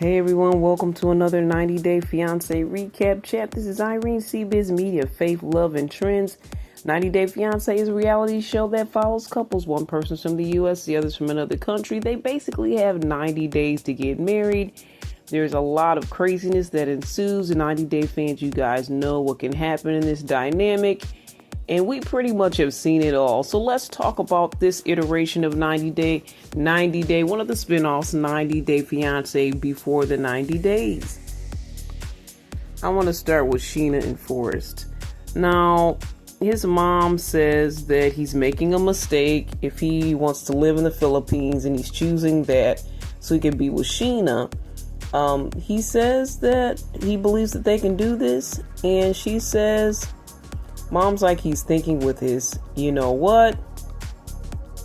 Hey everyone, welcome to another 90-Day Fiance recap chat. This is Irene, CBiz Media, Faith, Love, and Trends. 90-Day Fiance is a reality show that follows couples. One person's from the U.S., the other's from another country. They basically have 90 days to get married. There's a lot of craziness that ensues. 90-Day fans, you guys know what can happen in this dynamic. And we pretty much have seen it all. So let's talk about this iteration of 90 Day, one of the spinoffs, 90-Day Fiance before the 90 days. I want to start with Sheena and Forrest. Now, his mom says that he's making a mistake if he wants to live in the Philippines and he's choosing that so he can be with Sheena. He says that he believes that they can do this, and she says, Mom's like he's thinking with his, you know what?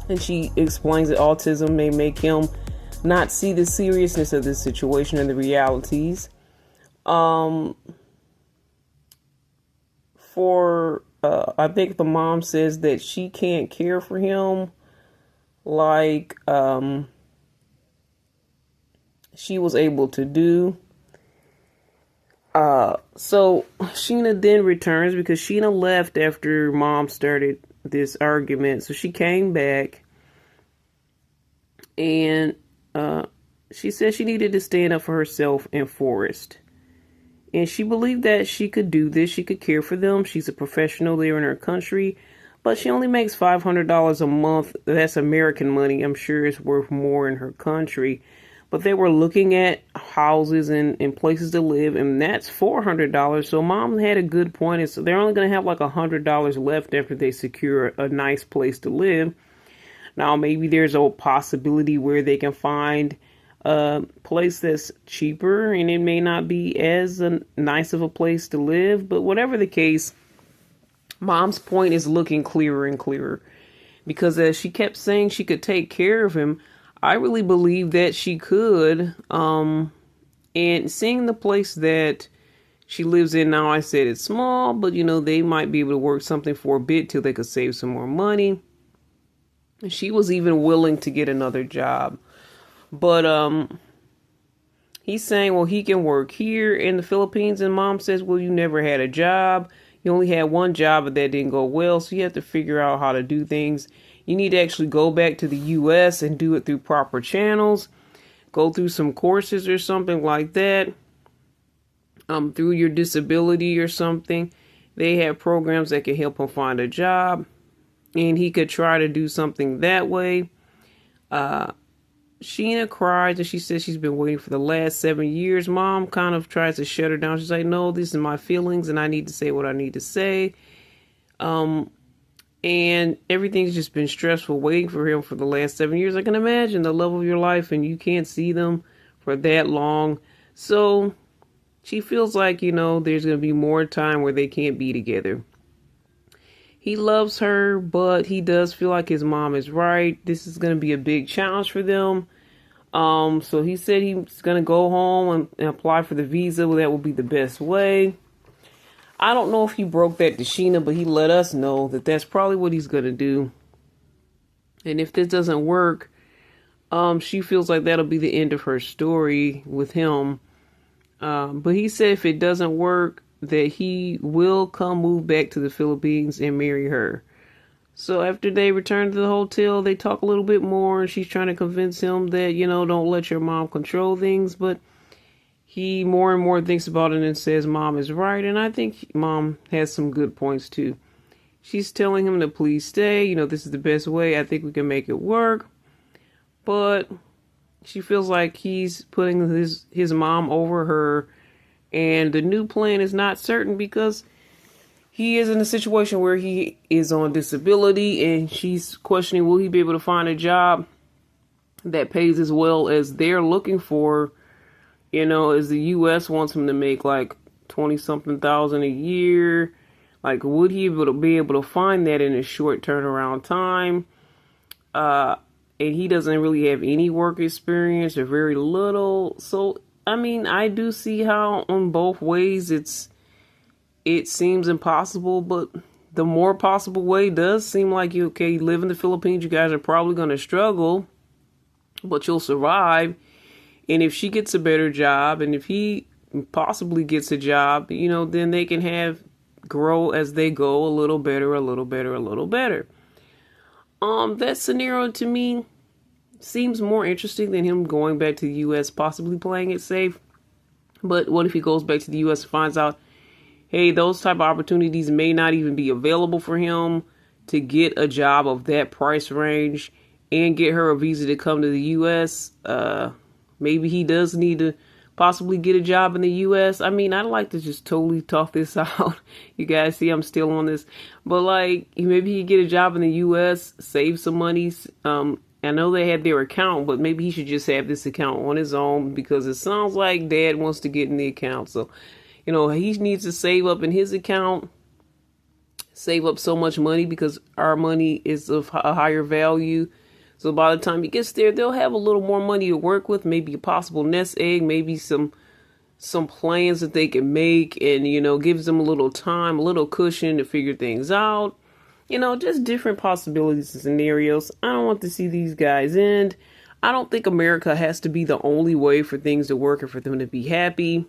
And she explains that autism may make him not see the seriousness of this situation and the realities. I think the mom says that she can't care for him like she was able to do. So Sheena then returns because Sheena left after Mom started this argument. So she came back and she said she needed to stand up for herself and Forrest. And she believed that she could do this. She could care for them. She's a professional there in her country, but she only makes $500 a month. That's American money. I'm sure it's worth more in her country. But they were looking at houses and places to live, and that's $400. So Mom had a good point. And so they're only going to have like $100 left after they secure a nice place to live. Now, maybe there's a possibility where they can find a place that's cheaper, and it may not be as nice of a place to live. But whatever the case, Mom's point is looking clearer and clearer. Because as she kept saying she could take care of him, I really believe that she could. And seeing the place that she lives in now, I said it's small, but they might be able to work something for a bit till they could save some more money. She was even willing to get another job. But he's saying, well, he can work here in the Philippines. And Mom says, well, you never had a job. You only had one job, but that didn't go well. So you have to figure out how to do things. You need to actually go back to the U.S. and do it through proper channels. Go through some courses or something like that. Through your disability or something. They have programs that can help him find a job. And he could try to do something that way. Sheena cries and she says she's been waiting for the last 7 years. Mom kind of tries to shut her down. She's like, no, these are my feelings and I need to say what I need to say. And everything's just been stressful waiting for him for the last 7 years. I can imagine the love of your life and you can't see them for that long. So she feels like, there's going to be more time where they can't be together. He loves her, but he does feel like his mom is right. This is going to be a big challenge for them. So he said he's going to go home and apply for the visa. Well, that will be the best way. I don't know if he broke that to Sheena, but he let us know that that's probably what he's going to do. And if this doesn't work, she feels like that'll be the end of her story with him. But he said if it doesn't work, that he will move back to the Philippines and marry her. So after they return to the hotel, they talk a little bit more. And she's trying to convince him that, don't let your mom control things. But he more and more thinks about it and says Mom is right. And I think Mom has some good points too. She's telling him to please stay. This is the best way. I think we can make it work. But she feels like he's putting his mom over her. And the new plan is not certain because he is in a situation where he is on disability. And she's questioning, will he be able to find a job that pays as well as they're looking for? As the U.S. wants him to make like 20-something thousand a year. Like, would he be able to find that in a short turnaround time? And he doesn't really have any work experience or very little. So, I do see how on both ways it seems impossible. But the more possible way does seem like you live in the Philippines. You guys are probably going to struggle, but you'll survive. And if she gets a better job, and if he possibly gets a job, then they can have grow as they go, a little better, a little better, a little better. That scenario to me seems more interesting than him going back to the U.S., possibly playing it safe. But what if he goes back to the U.S. and finds out, hey, those type of opportunities may not even be available for him to get a job of that price range and get her a visa to come to the U.S.? Maybe he does need to possibly get a job in the U.S. I mean, I'd like to just totally talk this out. You guys see I'm still on this. But, like, maybe he get a job in the U.S., save some money. I know they had their account, but maybe he should just have this account on his own, because it sounds like Dad wants to get in the account. So, he needs to save up in his account, save up so much money, because our money is of a higher value. So by the time he gets there, they'll have a little more money to work with, maybe a possible nest egg, maybe some plans that they can make, and, gives them a little time, a little cushion to figure things out. Just different possibilities and scenarios. I don't want to see these guys end. I don't think America has to be the only way for things to work and for them to be happy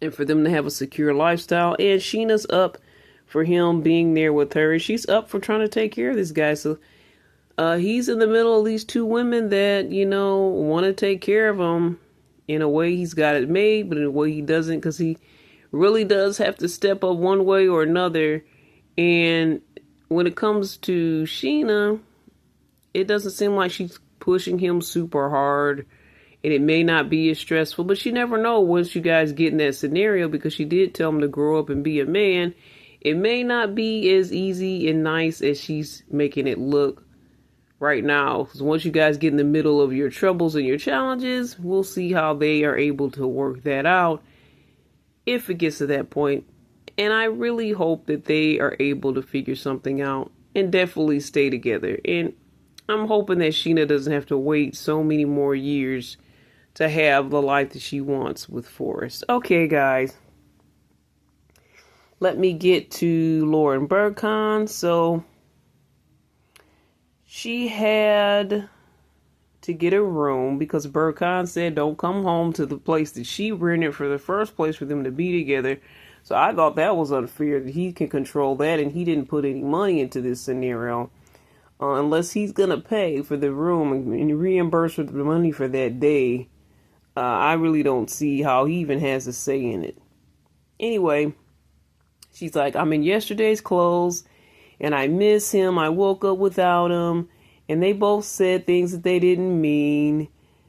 and for them to have a secure lifestyle. And Sheena's up for him being there with her, and she's up for trying to take care of this guy. So he's in the middle of these two women that, want to take care of him. In a way, he's got it made, but in a way he doesn't, because he really does have to step up one way or another. And when it comes to Sheena, it doesn't seem like she's pushing him super hard, and it may not be as stressful, but you never know once you guys get in that scenario, because she did tell him to grow up and be a man. It may not be as easy and nice as she's making it look right now. So once you guys get in the middle of your troubles and your challenges, we'll see how they are able to work that out if it gets to that point. And I really hope that they are able to figure something out and definitely stay together. And I'm hoping that Sheena doesn't have to wait so many more years to have the life that she wants with Forrest. Okay, guys. Let me get to Lauren Burkhan. So she had to get a room because Burkhan said don't come home to the place that she rented for the first place for them to be together. So I thought that was unfair that he can control that, and he didn't put any money into this scenario. Unless he's going to pay for the room and reimburse her the money for that day, I really don't see how he even has a say in it. Anyway, she's like, I'm in yesterday's clothes, and I miss him. I woke up without him, and they both said things that they didn't mean.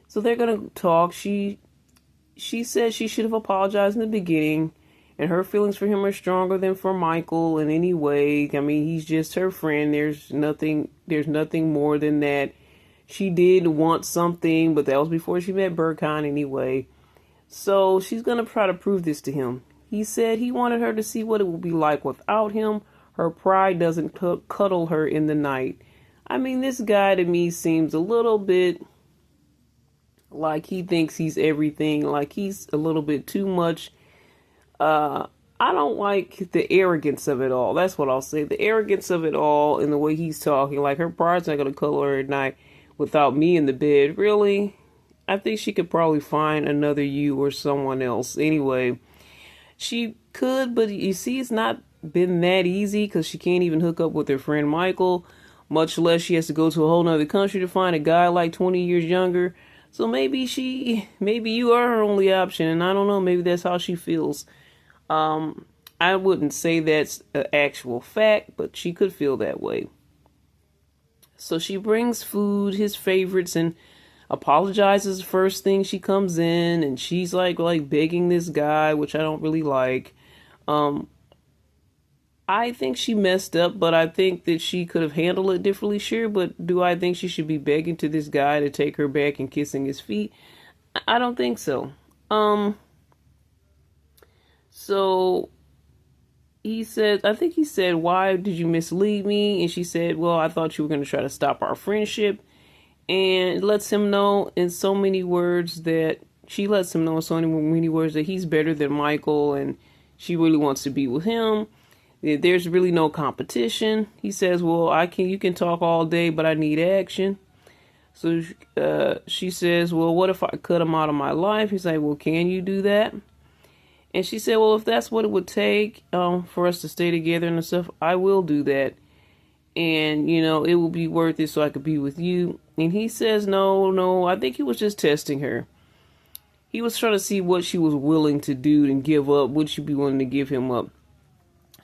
So they're going to talk. She said she should have apologized in the beginning, and her feelings for him are stronger than for Michael in any way. I mean, he's just her friend. There's nothing more than that. She did want something, but that was before she met Burkhan anyway. So she's going to try to prove this to him. He said he wanted her to see what it would be like without him. Her pride doesn't cuddle her in the night. I mean, this guy to me seems a little bit like he thinks he's everything, like he's a little bit too much. I don't like the arrogance of it all. That's what I'll say. The arrogance of it all and the way he's talking. Like, her pride's not going to cuddle her at night without me in the bed. Really? I think she could probably find another you or someone else. Anyway, she could, but you see, it's not been that easy because she can't even hook up with her friend Michael. Much less she has to go to a whole nother country to find a guy like 20 years younger. So maybe you are her only option. And I don't know, maybe that's how she feels. I wouldn't say that's an actual fact, but she could feel that way. So she brings food, his favorites, and apologizes the first thing she comes in, and she's like begging this guy, which I don't really like. I think she messed up, but I think that she could have handled it differently, sure, but do I think she should be begging to this guy to take her back and kissing his feet? I don't think so. So he said, I think he said, why did you mislead me? And she said, well, I thought you were going to try to stop our friendship. And it lets him know in so many words that he's better than Michael, and she really wants to be with him. There's really no competition. He says, well, you can talk all day, but I need action. So she says, well, what if I cut him out of my life? He's like, well, can you do that? And she said, well, if that's what it would take for us to stay together and stuff, I will do that. And, it will be worth it so I could be with you. And he says, no, I think he was just testing her. He was trying to see what she was willing to do and give up. Would she be willing to give him up?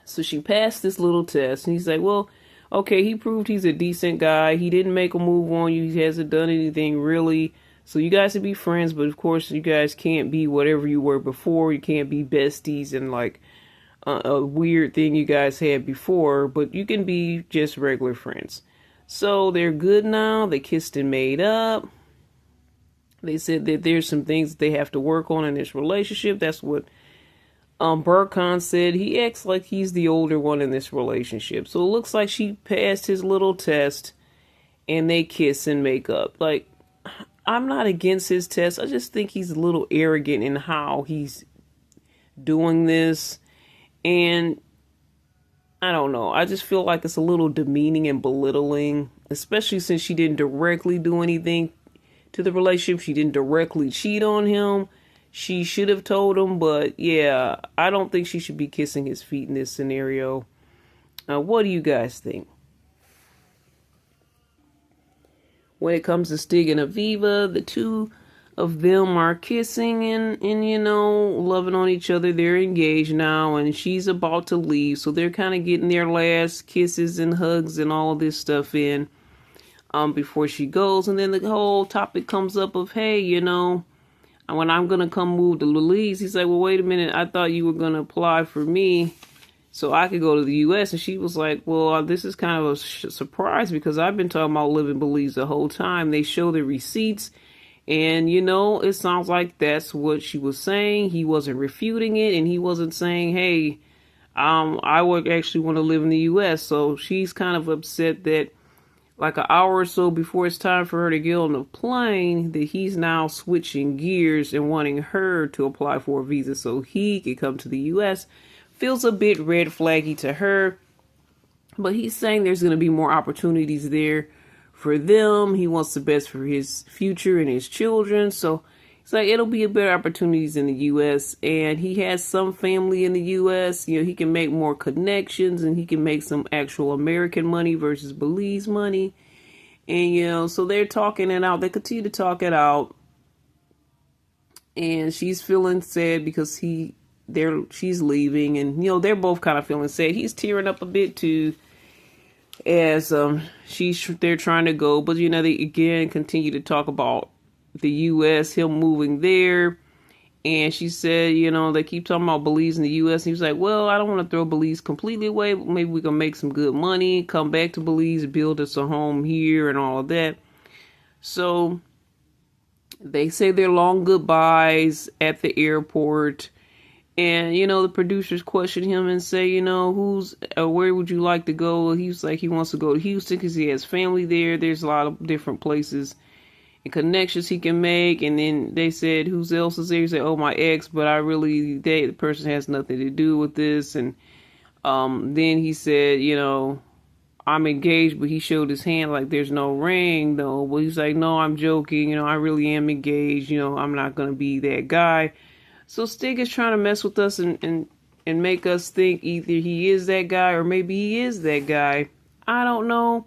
So she passed this little test. And he's like, well, okay, he proved he's a decent guy. He didn't make a move on you. He hasn't done anything really. So you guys can be friends, but of course you guys can't be whatever you were before. You can't be besties and like a weird thing you guys had before, but you can be just regular friends. So they're good now. They kissed and made up. They said that there's some things that they have to work on in this relationship. That's what Burkhan said. He acts like he's the older one in this relationship. So it looks like she passed his little test and they kiss and make up. Like, I'm not against his test. I just think he's a little arrogant in how he's doing this. And I don't know. I just feel like it's a little demeaning and belittling, especially since she didn't directly do anything to the relationship. She didn't directly cheat on him. She should have told him, but yeah, I don't think she should be kissing his feet in this scenario. What do you guys think? When it comes to Stig and Aviva, the two of them are kissing and loving on each other. They're engaged now, and she's about to leave. So they're kind of getting their last kisses and hugs and all of this stuff in before she goes. And then the whole topic comes up of, hey, when I'm going to come move to Belize, he's like, well, wait a minute. I thought you were going to apply for me so I could go to the U.S. And she was like, well, this is kind of a surprise because I've been talking about living in Belize the whole time. They show the receipts. And, it sounds like that's what she was saying. He wasn't refuting it. And he wasn't saying, hey, I would actually want to live in the U.S. So she's kind of upset that like an hour or so before it's time for her to get on the plane, that he's now switching gears and wanting her to apply for a visa so he could come to the U.S. Feels a bit red flaggy to her. But he's saying there's going to be more opportunities there for them. He wants the best for his future and his children. So it's like it'll be a better opportunities in the U.S. And he has some family in the U.S. He can make more connections and he can make some actual American money versus Belize money. And, so they're talking it out. They continue to talk it out. And she's feeling sad because she's leaving. And, they're both kind of feeling sad. He's tearing up a bit too as they're trying to go. But, they again continue to talk about the U.S., him moving there. And she said, they keep talking about Belize in the U.S. And he was like, well, I don't want to throw Belize completely away. But maybe we can make some good money, come back to Belize, build us a home here and all of that. So they say their long goodbyes at the airport. And, the producers question him and say, where would you like to go? He was like, he wants to go to Houston because he has family there. There's a lot of different places and connections he can make. And then they said, who else is there? He said, oh, my ex, but the person has nothing to do with this. And then he said, I'm engaged, but he showed his hand like there's no ring, though. But he's like, no, I'm joking. I really am engaged. I'm not going to be that guy. So Stig is trying to mess with us and make us think either he is that guy or maybe he is that guy. I don't know.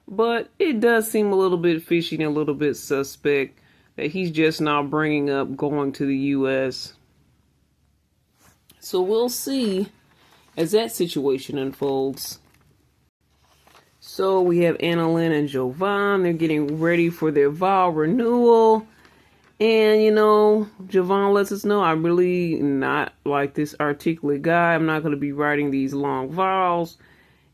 But it does seem a little bit fishy and a little bit suspect that he's just now bringing up going to the U.S. So we'll see as that situation unfolds. So we have Annalyn and Jovan. They're getting ready for their vow renewal. And, Jovan lets us know I'm really not like this articulate guy. I'm not going to be writing these long vows.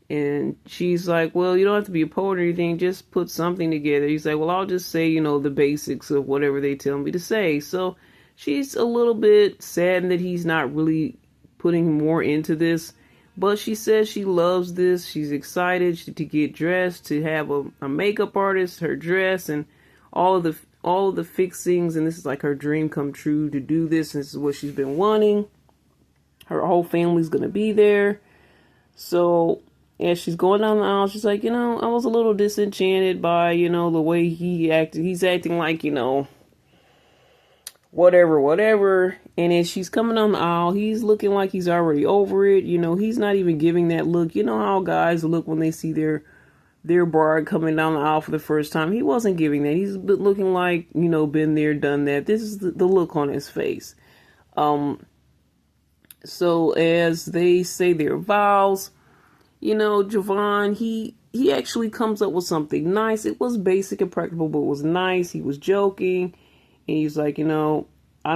And she's like, well, you don't have to be a poet or anything. Just put something together. He's like, well, I'll just say, the basics of whatever they tell me to say. So she's a little bit saddened that he's not really putting more into this. But she says she loves this. She's excited to get dressed, to have a makeup artist, her dress, and all of the fixings. And this is like her dream come true to do this. And this is what she's been wanting. Her whole family's going to be there. So as she's going down the aisle, she's like, I was a little disenchanted by, the way he acted. He's acting like, whatever, whatever. And as she's coming down the aisle, he's looking like he's already over it. He's not even giving that look. You know how guys look when they see their bride coming down the aisle for the first time. He wasn't giving that. He's looking like, been there, done that. This is the look on his face. So as they say their vows, Javon, he actually comes up with something nice. It was basic and practical, but it was nice. He was joking. And he's like, I'm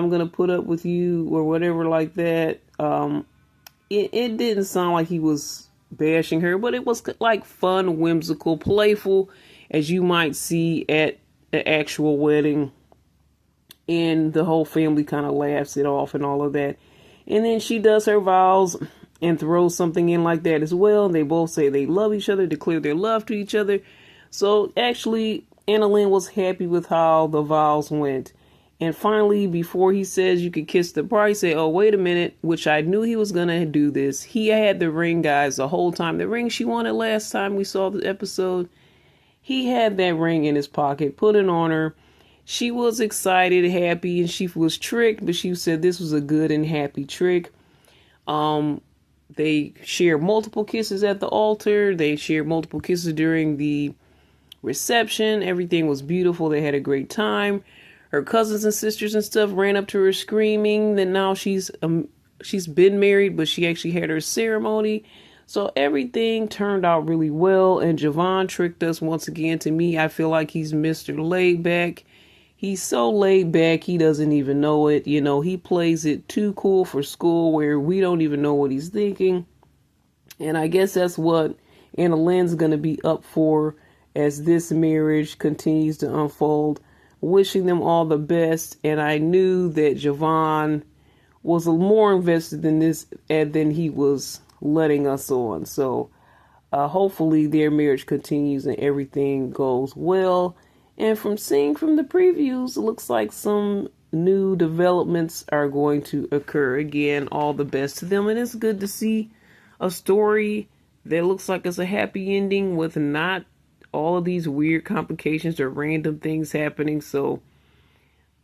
going to put up with you or whatever like that. It didn't sound like he was bashing her, but it was like fun, whimsical, playful, as you might see at an actual wedding. And the whole family kind of laughs it off and all of that. And then she does her vows and throws something in like that as well. And they both say they love each other, declare their love to each other. So actually, Anna Lynn was happy with how the vows went. And finally, before he says you can kiss the bride, say, oh, wait a minute, which I knew he was going to do this. He had the ring, guys, the whole time. The ring she wanted last time we saw the episode. He had that ring in his pocket, put it on her. She was excited, happy, and she was tricked, but she said this was a good and happy trick. They shared multiple kisses at the altar. They shared multiple kisses during the reception. Everything was beautiful. They had a great time. Her cousins and sisters and stuff ran up to her screaming that now she's been married, but she actually had her ceremony. So everything turned out really well. And Javon tricked us once again. To me, I feel like he's Mr. Laid Back. He's so laid back, he doesn't even know it. He plays it too cool for school where we don't even know what he's thinking. And I guess that's what Anna Lynn's going to be up for as this marriage continues to unfold. Wishing them all the best. And I knew that Javon was more invested in this than he was letting us on. So hopefully their marriage continues and everything goes well. And from seeing from the previews, it looks like some new developments are going to occur. Again, all the best to them. And it's good to see a story that looks like it's a happy ending with not all of these weird complications or random things happening. So,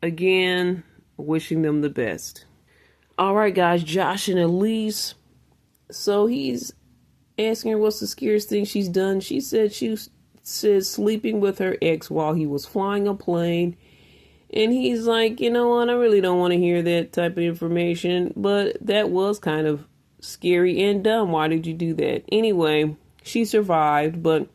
again, wishing them the best. All right, guys, Josh and Elise. So he's asking her what's the scariest thing she's done. She said says sleeping with her ex while he was flying a plane. And he's like, you know what, I really don't want to hear that type of information, but that was kind of scary and dumb. Why did you do that? Anyway, she survived, but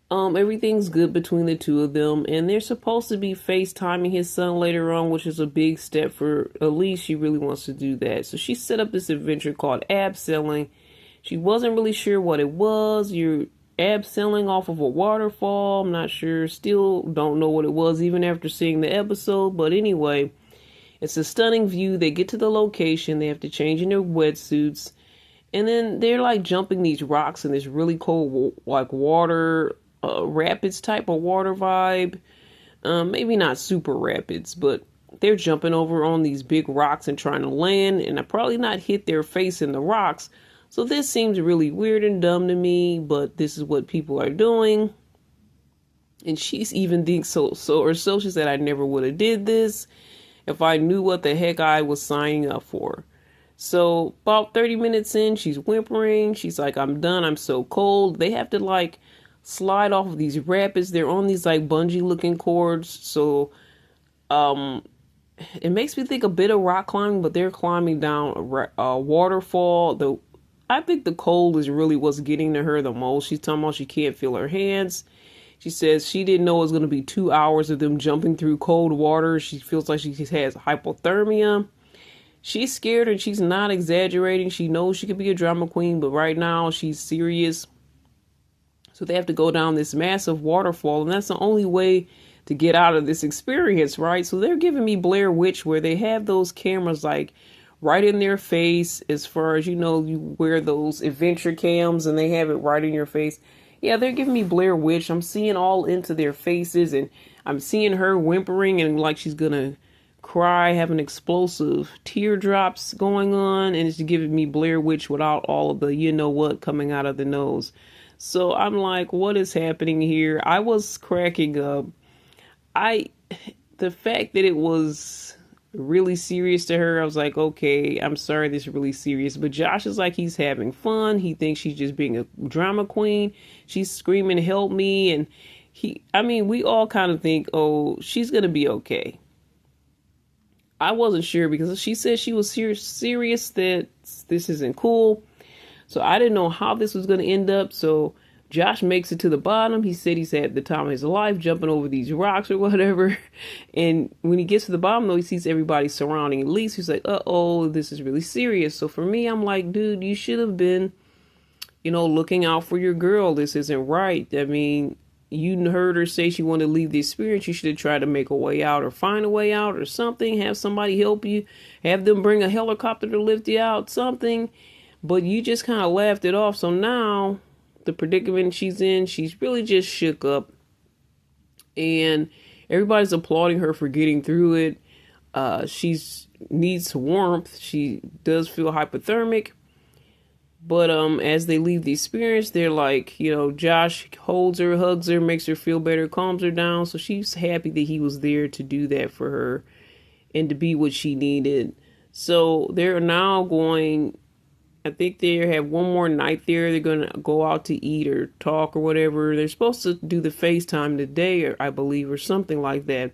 everything's good between the two of them, and they're supposed to be FaceTiming his son later on, which is a big step for Elise. She really wants to do that. So she set up this adventure called abseiling. She wasn't really sure what it was. You're abseiling off of a waterfall. I'm not sure. Still don't know what it was even after seeing the episode. But anyway, it's a stunning view. They get to the location. They have to change in their wetsuits. And then they're like jumping these rocks in this really cold like water, rapids type of water vibe. Maybe not super rapids, but they're jumping over on these big rocks and trying to land. And I probably not hit their face in the rocks. So this seems really weird and dumb to me, but this is what people are doing. And she's even thinks so she said, I never would have did this if I knew what the heck I was signing up for. So about 30 minutes in, she's whimpering. She's like, I'm done. I'm so cold. They have to like slide off of these rapids. They're on these like bungee looking cords. So it makes me think a bit of rock climbing, but they're climbing down a waterfall. I think the cold is really what's getting to her the most. She's talking about she can't feel her hands. She says she didn't know it was going to be 2 hours of them jumping through cold water. She feels like she has hypothermia. She's scared and she's not exaggerating. She knows she could be a drama queen, but right now she's serious. So they have to go down this massive waterfall, and that's the only way to get out of this experience, right? So they're giving me Blair Witch, where they have those cameras like right in their face, as far as, you wear those adventure cams and they have it right in your face. Yeah, they're giving me Blair Witch. I'm seeing all into their faces, and I'm seeing her whimpering and like she's gonna cry, having explosive teardrops going on, and it's giving me Blair Witch without all of the you know what coming out of the nose. So I'm like, what is happening here? I was cracking up. I the fact that it was really serious to her, I was like, okay, I'm sorry this is really serious. But Josh is like, he's having fun. He thinks she's just being a drama queen. She's screaming, help me. And we all kind of think, oh, she's going to be okay. I wasn't sure because she said she was serious that this isn't cool. So I didn't know how this was going to end up. So Josh makes it to the bottom. He said he's had the time of his life jumping over these rocks or whatever. And when he gets to the bottom, though, he sees everybody surrounding Elise. He's like, uh-oh, this is really serious. So for me, I'm like, dude, you should have been, looking out for your girl. This isn't right. I mean, you heard her say she wanted to leave the experience. You should have tried to make a way out or find a way out or something. Have somebody help you. Have them bring a helicopter to lift you out, something. But you just kind of laughed it off. So now the predicament she's in, she's really just shook up. And everybody's applauding her for getting through it. She's needs warmth. She does feel hypothermic. But as they leave the experience, they're like, Josh holds her, hugs her, makes her feel better, calms her down. So she's happy that he was there to do that for her and to be what she needed. So they're now going, I think they have one more night there. They're going to go out to eat or talk or whatever. They're supposed to do the FaceTime today, or I believe, or something like that.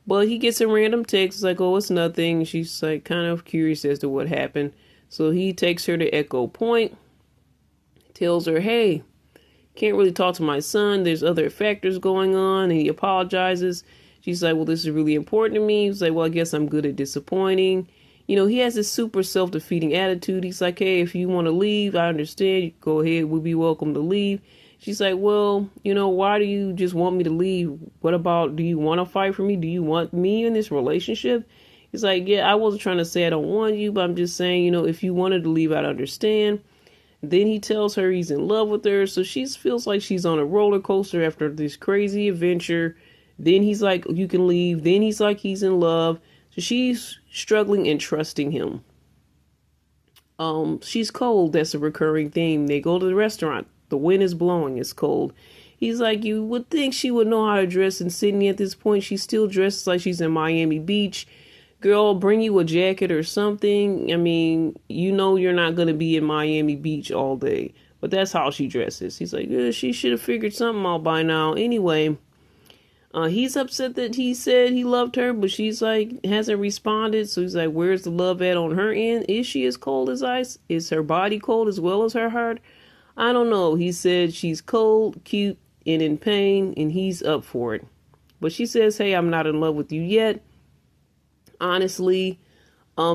But he gets a random text. It's like, oh, it's nothing. She's like kind of curious as to what happened. So he takes her to Echo Point, tells her, hey, can't really talk to my son. There's other factors going on. And he apologizes. She's like, well, this is really important to me. He's like, well, I guess I'm good at disappointing. He has this super self-defeating attitude. He's like, hey, if you want to leave, I understand. Go ahead. We'll be welcome to leave. She's like, well, why do you just want me to leave? What about, do you want to fight for me? Do you want me in this relationship? He's like, yeah, I wasn't trying to say I don't want you, but I'm just saying, if you wanted to leave, I'd understand. Then he tells her he's in love with her. So she feels like she's on a roller coaster after this crazy adventure. Then he's like, you can leave. Then he's like, he's in love. So she's struggling and trusting him. She's cold. That's a recurring theme. They go to the restaurant. The wind is blowing. It's cold. He's like, you would think she would know how to dress in Sydney at this point. She still dresses like she's in Miami Beach. Girl, bring you a jacket or something. I mean, you're not going to be in Miami Beach all day. But that's how she dresses. He's like, yeah, she should have figured something out by now. Anyway, he's upset that he said he loved her, but she's like, hasn't responded. So he's like, where's the love at on her end? Is she as cold as ice? Is her body cold as well as her heart? I don't know. He said she's cold, cute, and in pain, and he's up for it. But she says, hey, I'm not in love with you yet. Honestly,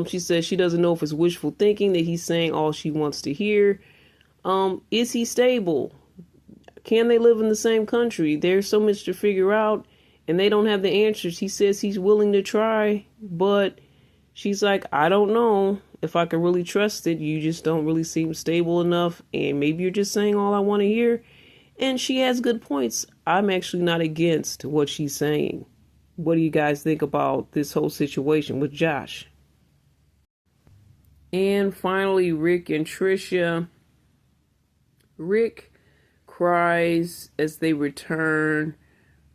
she says she doesn't know if it's wishful thinking that he's saying all she wants to hear. Is he stable? Can they live in the same country? There's so much to figure out, and they don't have the answers. He says he's willing to try, but she's like, I don't know if I can really trust it. You just don't really seem stable enough, and maybe you're just saying all I want to hear. And she has good points. I'm actually not against what she's saying. What do you guys think about this whole situation with Josh? And finally, Rick and Trisha. Rick cries as they return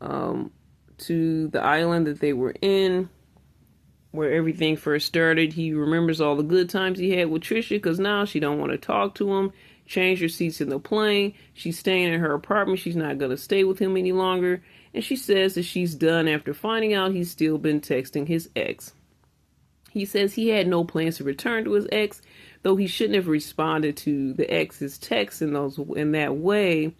to the island that they were in, where everything first started. He remembers all the good times he had with Trisha because now she don't want to talk to him. Change her seats in the plane. She's staying in her apartment. She's not going to stay with him any longer. And she says that she's done after finding out he's still been texting his ex. He says he had no plans to return to his ex, though he shouldn't have responded to the ex's texts in that way.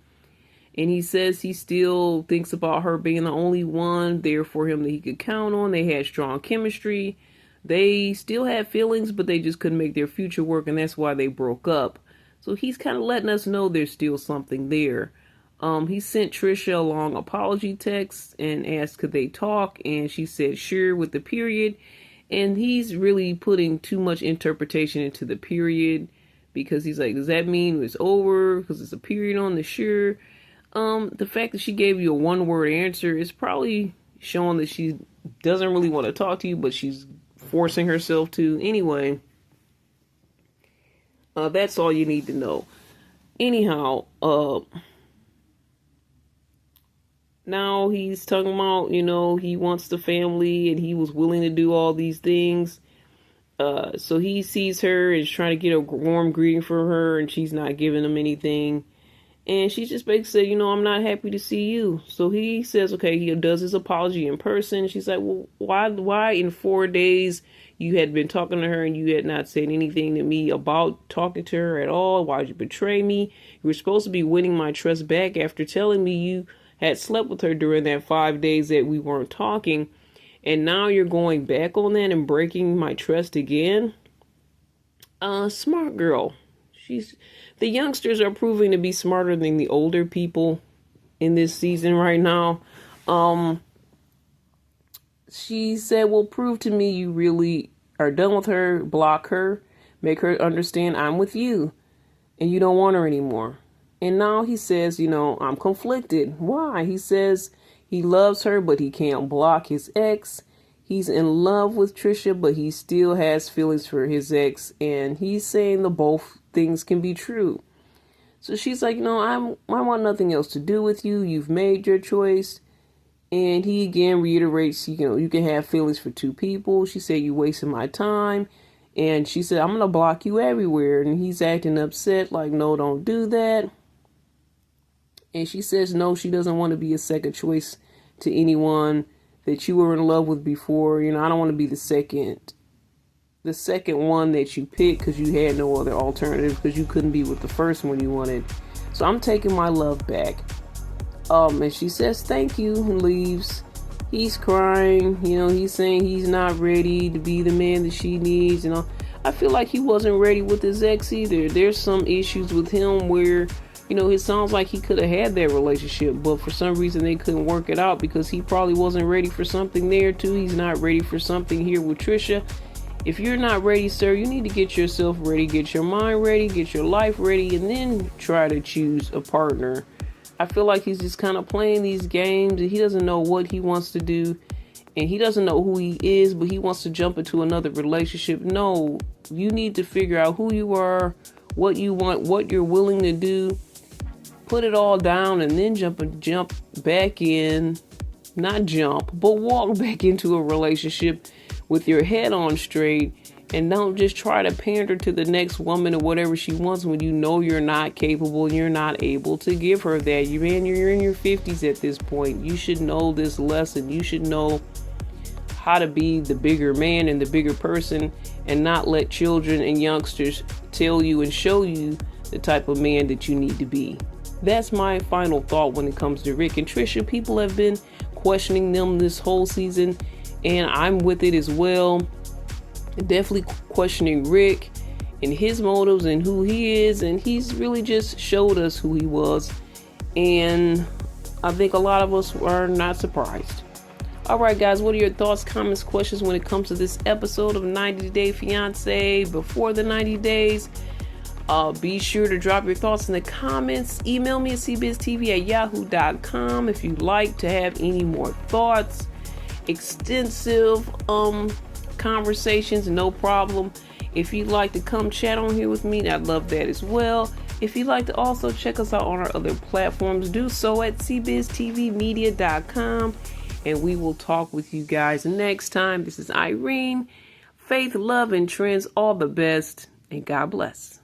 And he says he still thinks about her being the only one there for him that he could count on. They had strong chemistry. They still had feelings, but they just couldn't make their future work, and that's why they broke up. So he's kind of letting us know there's still something there. He sent Trisha a long apology text and asked could they talk, and she said sure with the period. And he's really putting too much interpretation into the period because he's like, does that mean it's over because it's a period on the sure? The fact that she gave you a one-word answer is probably showing that she's doesn't really want to talk to you, but she's forcing herself to. Anyway, that's all you need to know. Anyhow, now he's talking about, he wants the family and he was willing to do all these things. So he sees her and is trying to get a warm greeting from her, and she's not giving him anything. And she just basically said, I'm not happy to see you. So he says, okay, he does his apology in person. She's like, well, why in 4 days you had been talking to her and you had not said anything to me about talking to her at all? Why'd you betray me? You were supposed to be winning my trust back after telling me you had slept with her during that 5 days that we weren't talking. And now you're going back on that and breaking my trust again? Smart girl. The youngsters are proving to be smarter than the older people in this season right now. She said, well, prove to me you really are done with her, block her, make her understand I'm with you and you don't want her anymore. And now he says, I'm conflicted. Why? He says he loves her, but he can't block his ex. He's in love with Trisha, but he still has feelings for his ex. And he's saying the both things can be true. So she's like, I want nothing else to do with you. You've made your choice. And he again reiterates, you can have feelings for two people. She said, you wasting my time. And she said, I'm going to block you everywhere. And he's acting upset, like, no, don't do that. And she says, no, she doesn't want to be a second choice to anyone that you were in love with before. I don't want to be the second one that you picked because you had no other alternative, because you couldn't be with the first one you wanted. So I'm taking my love back. And she says, thank you, and leaves. He's crying. He's saying he's not ready to be the man that she needs. I feel like he wasn't ready with his ex either. There's some issues with him where, it sounds like he could have had that relationship, but for some reason they couldn't work it out because he probably wasn't ready for something there too. He's not ready for something here with Trisha. If you're not ready, sir, you need to get yourself ready, get your mind ready, get your life ready, and then try to choose a partner. I feel like he's just kind of playing these games and he doesn't know what he wants to do and he doesn't know who he is, but he wants to jump into another relationship. No, you need to figure out who you are, what you want, what you're willing to do. Put it all down and then jump back in, not jump, but walk back into a relationship with your head on straight, and don't just try to pander to the next woman or whatever she wants when you're not capable and you're not able to give her that. You're in your 50s at this point. You should know this lesson. You should know how to be the bigger man and the bigger person and not let children and youngsters tell you and show you the type of man that you need to be. That's my final thought when it comes to Rick and Trisha. People have been questioning them this whole season, and I'm with it as well. Definitely questioning Rick and his motives and who he is, and he's really just showed us who he was, and I think a lot of us are not surprised. Alright guys, what are your thoughts, comments, questions when it comes to this episode of 90 Day Fiance before the 90 days? Be sure to drop your thoughts in the comments. Email me at cbiztv@yahoo.com if you'd like to have any more thoughts. Extensive conversations, no problem. If you'd like to come chat on here with me, I'd love that as well. If you'd like to also check us out on our other platforms, do so at cbiztvmedia.com, and we will talk with you guys next time. This is Irene. Faith, love, and trends, all the best, and God bless.